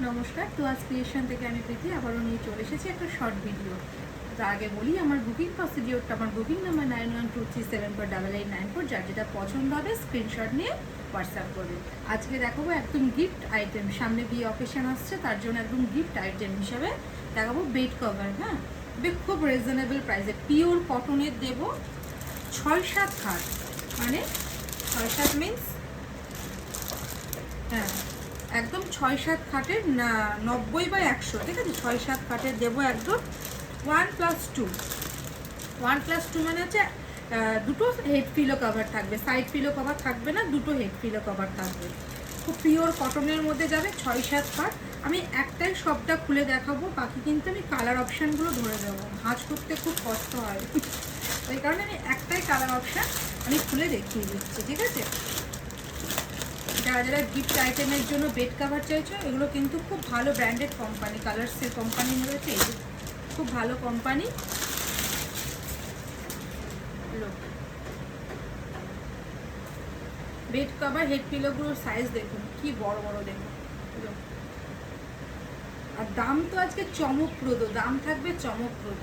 নমস্কার, তুয়াজ ক্রিয়েশন থেকে আমি প্রীতি আবারও নিয়ে চলে এসেছি একটা শর্ট ভিডিও। তার আগে বলি আমার বুকিং প্রসিডিওরটা, আমার বুকিং নাম্বার 9123748894। যার যেটা পছন্দ হবে স্ক্রিনশট নিয়ে হোয়াটসঅ্যাপ করবেন। আজকে দেখাবো একদম গিফট আইটেম, সামনে বিয়ে অকেশন আসছে তার জন্য একদম গিফট আইটেম হিসাবে দেখাবো বেড কভার। হ্যাঁ, খুব রিজনেবল প্রাইসে পিওর কটনের দেবো 6-7 খাট, মানে 6-7 মিনস হ্যাঁ একদম 6-7 খাটের 90/100, ঠিক আছে। 6-7 খাটের দেবো একদম 1+2 মানে হচ্ছে দুটো হেড পিলো কভার থাকবে, সাইড পিলো কভার থাকবে না, দুটো হেড পিলো কভার থাকবে। খুব পিওর কটনের মধ্যে যাবে 6-7 খাট। আমি একটাই সবটা খুলে দেখাবো, বাকি কিন্তু আমি কালার অপশানগুলো ধরে দেবো, ভাঁজ করতে খুব কষ্ট হয় ওই কারণে আমি একটাই কালার অপশান আমি খুলে দেখিয়ে দিচ্ছি, ঠিক আছে। যারা যারা গিফট আইটেমের জন্য বেড কাভার চাইছো, এগুলো কিন্তু খুব ভালো ব্র্যান্ডেড কোম্পানি, কালার্সের কোম্পানি রয়েছে, এই খুব ভালো কোম্পানি। বেড কাভার হেড পিলোগুলোর সাইজ দেখুন কি বড় বড়, দেখুন। আর দাম তো আজকে চমকপ্রদ, দাম থাকবে চমকপ্রদ।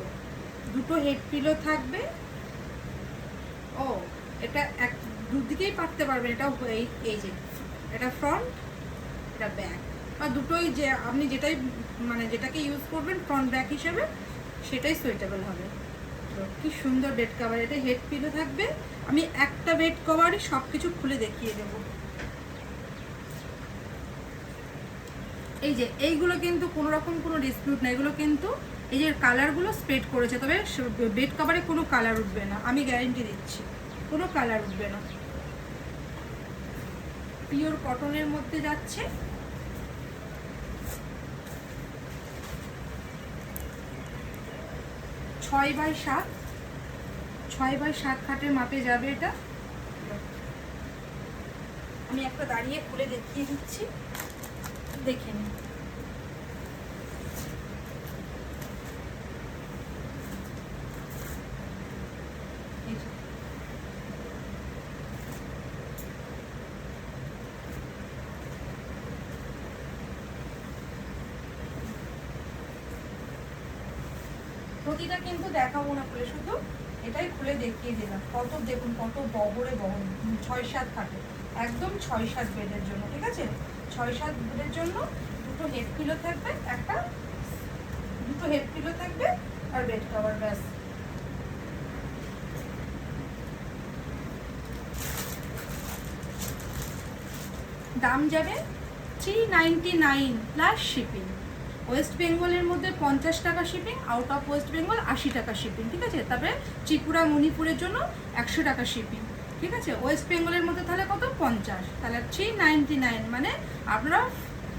দুটো হেড পিলো থাকবে। ও এটা এক দুদিকেই পাততে পারবেন, এটা এই যে এটা ফ্রন্ট, এটা ব্যাক, বা দুটোই, যে আপনি যেটাই মানে যেটাকে ইউজ করবেন ফ্রন্ট ব্যাক হিসেবে সেটাই সুইটেবল হবে। কি সুন্দর বেড কভার, এটা হেড পিলো থাকবে। আমি একটা বেড কভারই সব কিছু খুলে দেখিয়ে দেব। এই যে এইগুলো কিন্তু কোনো রকম কোনো ডিসপিউট না, এগুলো কিন্তু এই যে কালারগুলো স্প্রেড করেছে, তবে বেড কভারে কোনো কালার উঠবে না, আমি গ্যারেন্টি দিচ্ছি কোনো কালার উঠবে না। পিওর কটনের মধ্যে যাচ্ছে। ছয় বাই সাত খাটের মাপে যাবে এটা। আমি একটা দাঁড়িয়ে খুলে দেখিয়ে দিচ্ছি, দেখে নিন। প্রতিটা কিন্তু দেখাবো না খুলে, শুধু এটাই খুলে দেখিয়ে দিলাম। কত দেখুন, কত বহরে বহন, 6-7 খাটে, একদম 6-7 বেডের জন্য, ঠিক আছে। 6-7 বেডের জন্য দুটো হেড পিলো থাকবে, দুটো হেড পিলো থাকবে আর বেড কভার, ব্যাস। দাম যাবে 399 প্লাস শিপিং। ওয়েস্ট বেঙ্গলের মধ্যে 50 টাকা shipping, out of West Bengal 80 টাকা শিপিং, ঠিক আছে। তারপরে ত্রিপুরা মণিপুরের জন্য 100 টাকা শিপিং, ঠিক আছে। ওয়েস্ট বেঙ্গলের মধ্যে তাহলে কত, 50, তাহলে 399, মানে আপনারা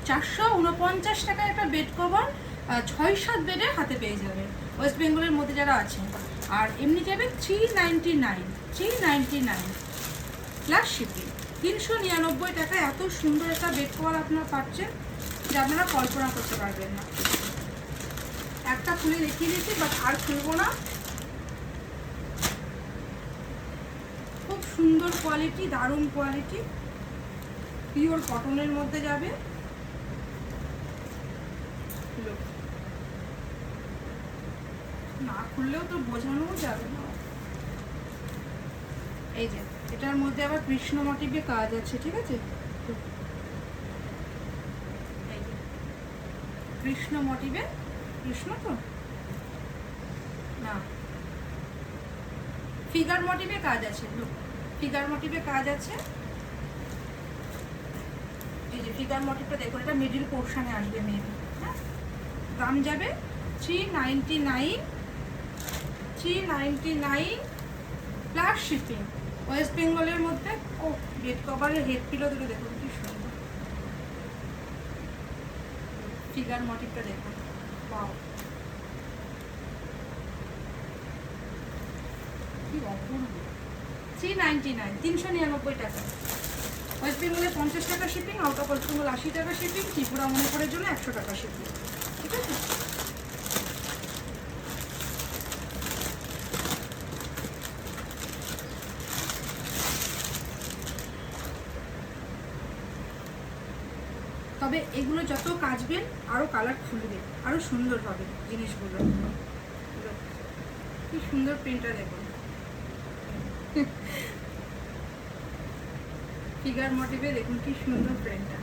449 টাকায় একটা বেড কভার 6-7 বেডের হাতে পেয়ে যাবে ওয়েস্ট বেঙ্গলের মধ্যে যারা আছে। আর এমনি যাবে 399 প্লাস শিপিং। 399 টাকায় এত সুন্দর একটা বেড কভার আপনারা পাচ্ছেন যে আপনারা কল্পনা করতে পারবেন না। একটা খুলে দেখিয়ে দিচ্ছি, বাট আর খুলবো না। খুব সুন্দর কোয়ালিটি, দারুণ কোয়ালিটি, পিওর কটনের মধ্যে যাবে। না খুললেও তো বোঝানোও যাবে না। এই যে এটার মধ্যে আবার কৃষ্ণ মোটিভে কাজ আছে, ঠিক আছে। কৃষ্ণ মোটিভে, কৃষ্ণ তো না, ফিগার মোটিভে কাজ আছে, ফিগার মোটিভে কাজ আছে। এই যে ফিগার মোটিভটা দেখুন, এটা মিডিল পোর্শনে আসবে মেবি। হ্যাঁ, দাম যাবে 399 প্লাস শিপিং। ওয়েস্ট বেঙ্গলের মধ্যে বেড কভারের হেড পিলো দুটো দেখুন কি সুন্দর, ফিগার মোটিভটা দেখুন, ওয়াও কি অপূর্ব। 399, 399 টাকা। ওয়েস্ট বেঙ্গলে 50 টাকা shipping, out of West Bengal 80 টাকা শিপিং, ত্রিপুরা মণিপুরের জন্য 100 টাকা শিপিং, ঠিক আছে। তবে এগুলো যত কাচবেন আরও কালার খুলবে, আরও সুন্দর হবে জিনিসগুলো। কি সুন্দর প্রিন্টটা দেখুন, ফিগার মোটিভে দেখুন কি সুন্দর প্রিন্টটা।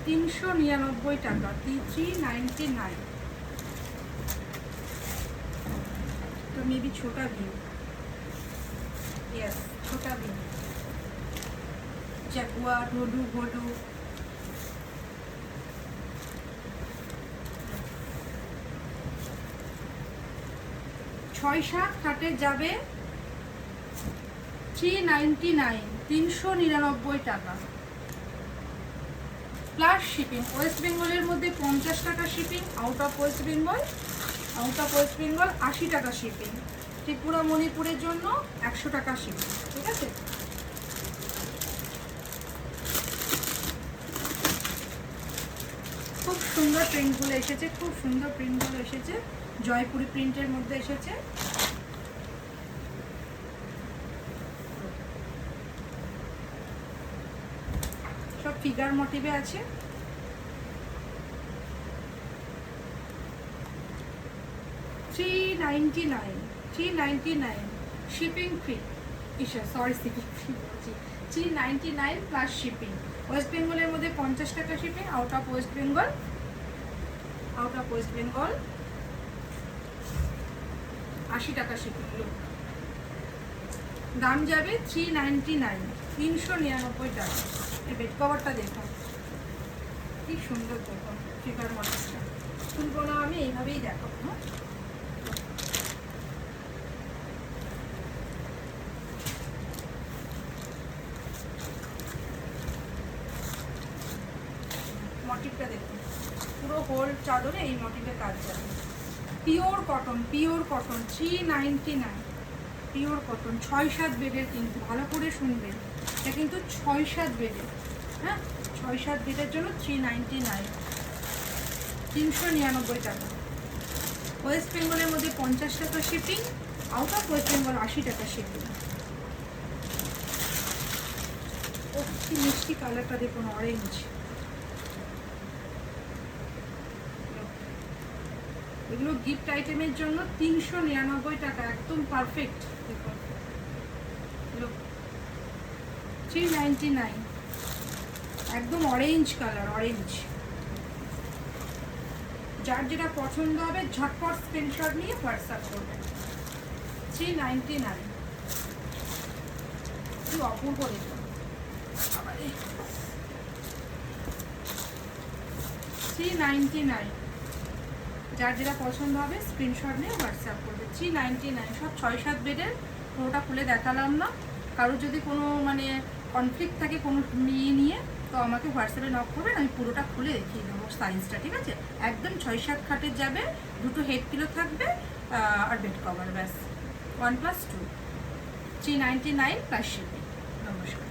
399 টাকা, 399। तो मे बी छोटा भी, यस छोटा भी, जगुआ ढोलू घोलू। 6-7 খাটে যাবে 399, 399 টাকা প্লাস শিপিং। ওয়েস্ট বেঙ্গলের মধ্যে 50 টাকা shipping, out of West Bengal 80 টাকা শিপিং, ত্রিপুরা মণিপুরের জন্য 100 টাকা শিপিং, ঠিক আছে। খুব সুন্দর প্রিন্টগুলো এসেছে, খুব সুন্দর প্রিন্টগুলো এসেছে, জয়পুরি প্রিন্টের মধ্যে এসেছে। সব ফিগার মোটিভে আছে। $399 shipping free, sorry shipping free বলছি, 399 প্লাস শিপিং। ওয়েস্ট বেঙ্গলের মধ্যে 50 টাকা shipping, out of West Bengal 80 টাকা শিপিং। দাম যাবে 399, 399 টাকা। এই বেড কভারটা দেখুন কি সুন্দর, দেখুন ফিগার মোটিভটা। তুলবো না আমি, এইভাবেই দেখাবো। হ্যাঁ, মোটিভটা দেখুন, পুরো হোল চাদরে এই মোটিভের কাজ যাবে। পিওর কটন, 399 পিওর কটন, 6-7 বেডের, কিন্তু ভালো করে শুনবেন, এটা কিন্তু 6-7 বেডের। হ্যাঁ, 6-7 বেডের জন্য 399, 399 টাকা। ওয়েস্ট বেঙ্গলের মধ্যে 50 টাকা shipping, out of West Bengal 80 টাকা শিপিং। ও কি মিষ্টি কালারটা দেখুন, অরেঞ্জ। এগুলো গিফট আইটেমের জন্য 399 টাকা, একদম পারফেক্ট। দেখুন 399, একদম অরেঞ্জ কালার, অরেঞ্জ। যার যেটা পছন্দ হবে ঝটপট স্ক্রিনশট নিয়ে হোয়াটসঅ্যাপ করবেন। 399, কি অপূর্ব দেখুন। 399, যার যেটা পছন্দ হবে স্ক্রিনশট নিয়ে হোয়াটসঅ্যাপ করবে। 399, সব 6-7 বেডের। পুরোটা খুলে দেখালাম না, কারোর যদি কোনো মানে কনফ্লিক্ট থাকে কোনো নিয়ে তো আমাকে হোয়াটসঅ্যাপে নক করবেন, আমি পুরোটা খুলে দেখিয়ে দেবো সাইজটা, ঠিক আছে। একদম 6-7 খাটের যাবে, 2টো হেড পিলো থাকবে আর বেড কভার, ব্যাস 1+2, 399 প্লাস শিপিং। নমস্কার।